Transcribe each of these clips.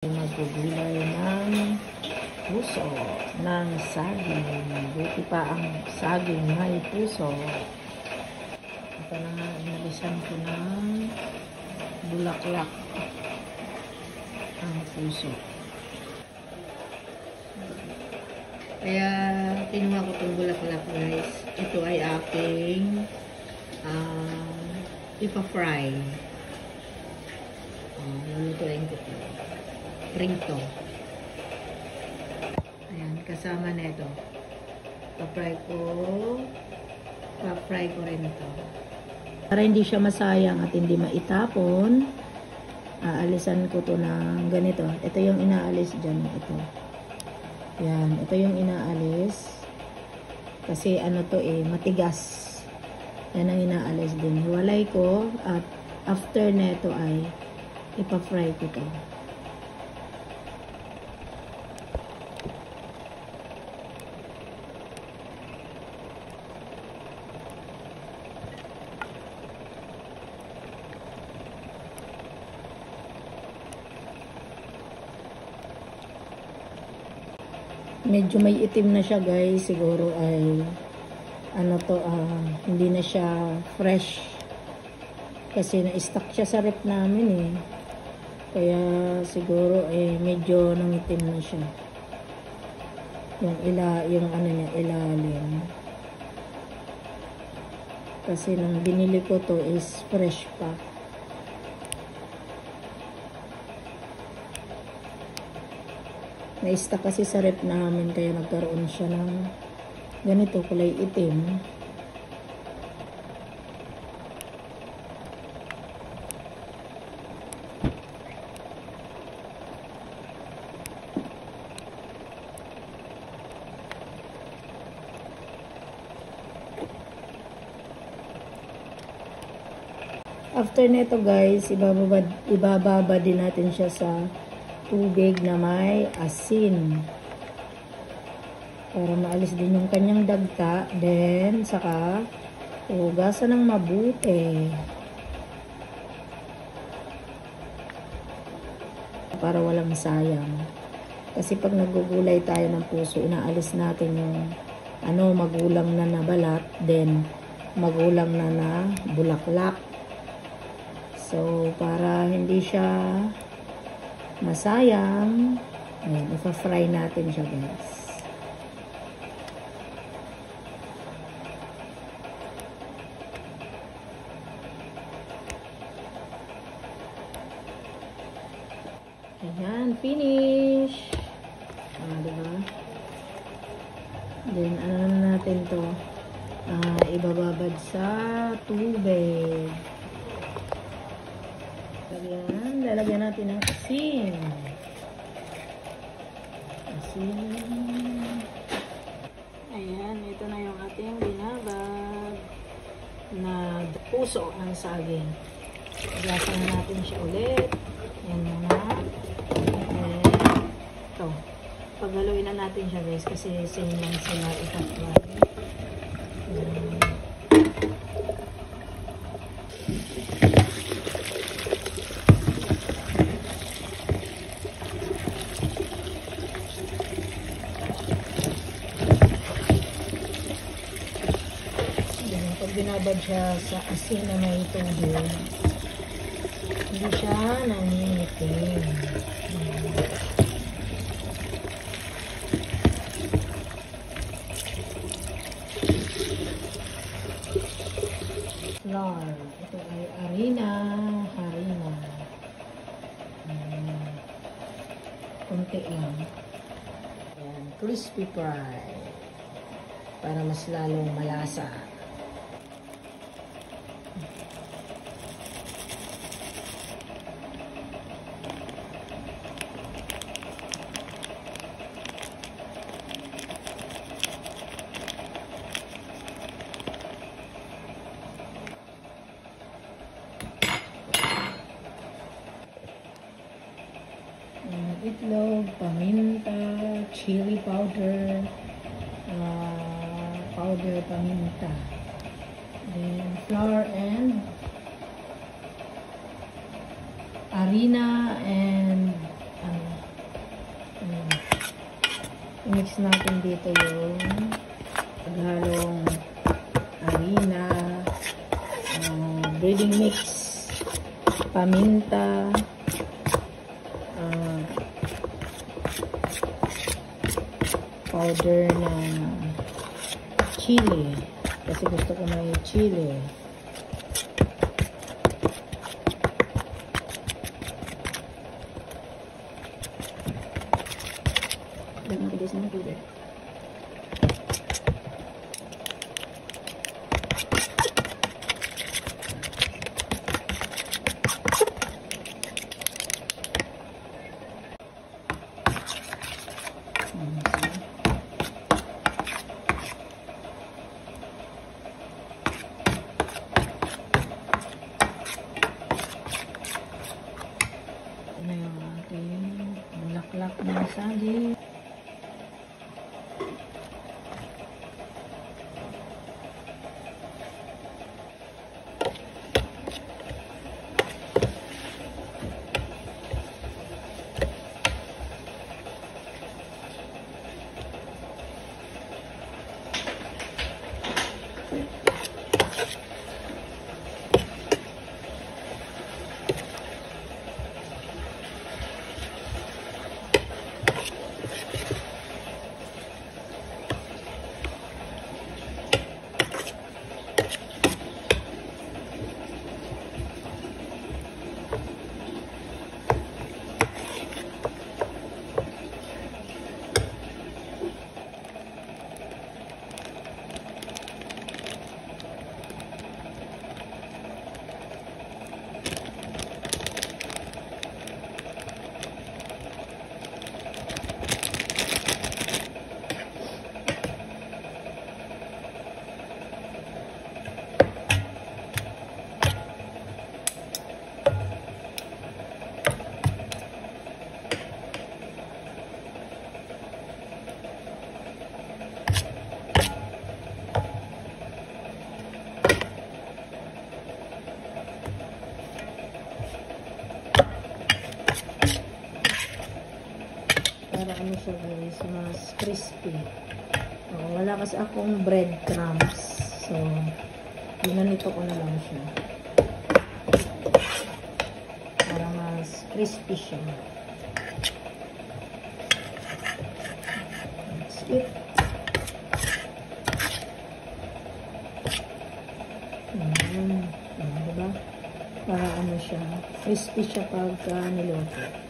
Magugulay ng puso ng saging. Buti pa ang saging may puso. Ito na nga, inalisan ko ng bulaklak ang puso. Kaya kinuha ko itong bulaklak, guys. Ito ay aking ipa-fry. Lulutuin ko ito. Prito. Ayan, kasama na ito. Pa-fry ko rin ito. Para hindi siya masayang at hindi maitapon, aalisan ko to ng ganito. Ito yung inaalis dyan. Ito. Yan, ito yung inaalis. Kasi ano to matigas. Yan ang inaalis din. Hiwalay ko at after neto ay ipa-fry ko to. Medyo may itim na siya, guys. Siguro ay ano to, hindi na siya fresh. Kasi na-stuck siya sa rep namin Kaya siguro medyo nangitim na siya. Yung ano niya, ilalim. Kasi nung binili ko to is fresh pa. Na-stuck kasi sa rep namin kaya nagkaroon siya ng ganito, kulay itim. After nito, guys, ibababa din natin siya sa tubig na may asin para maalis din yung kanyang dagta. Then saka hugasan ng mabuti para walang sayang, kasi pag nagugulay tayo ng puso, inaalis natin yung magulang na nabalat, then magulang na bulaklak. So para hindi siya masayang, ayan, ipa-fry natin siya, guys. Ayan, finish. Diba? Then, ano natin to? Ibababad sa tubig. Ayan, lalagyan natin ng asin. Ayan, ito na yung ating binabad na puso ng saging. Igasan na natin siya ulit. Ayan muna. Ito. Paghaluin na natin siya, guys, kasi same lang sila itatry. Pag binabad siya sa asin na may tubig, hindi siya nangingitim. Flour. Ito ay harina. Kunti lang. Ayan, crispy fry. Para mas lalong malasa. Itlog, paminta, chili powder, paminta, then flour and harina and i-mix natin dito yung paghalong harina, breading mix, paminta, powder na chili kasi gusto ko may chili. Dami ko guys ng powder. Ito na yung ating bulaklak na saging. Para ano siya guys, mas crispy. Wala kasi akong breadcrumbs. So, ginanito ko na lang siya. Para mas crispy siya. That's it. Diba? Para ano siya, crispy siya pagka niluto.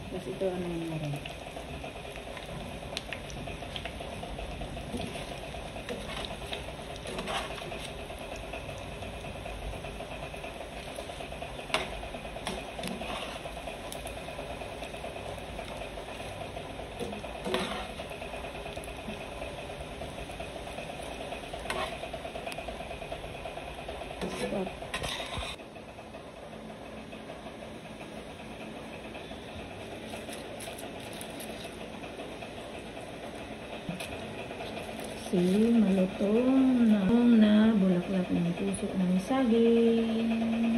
Tapos ito ano yung meron. Stop. See, malutong na bulaklak ng puso ng saging. uling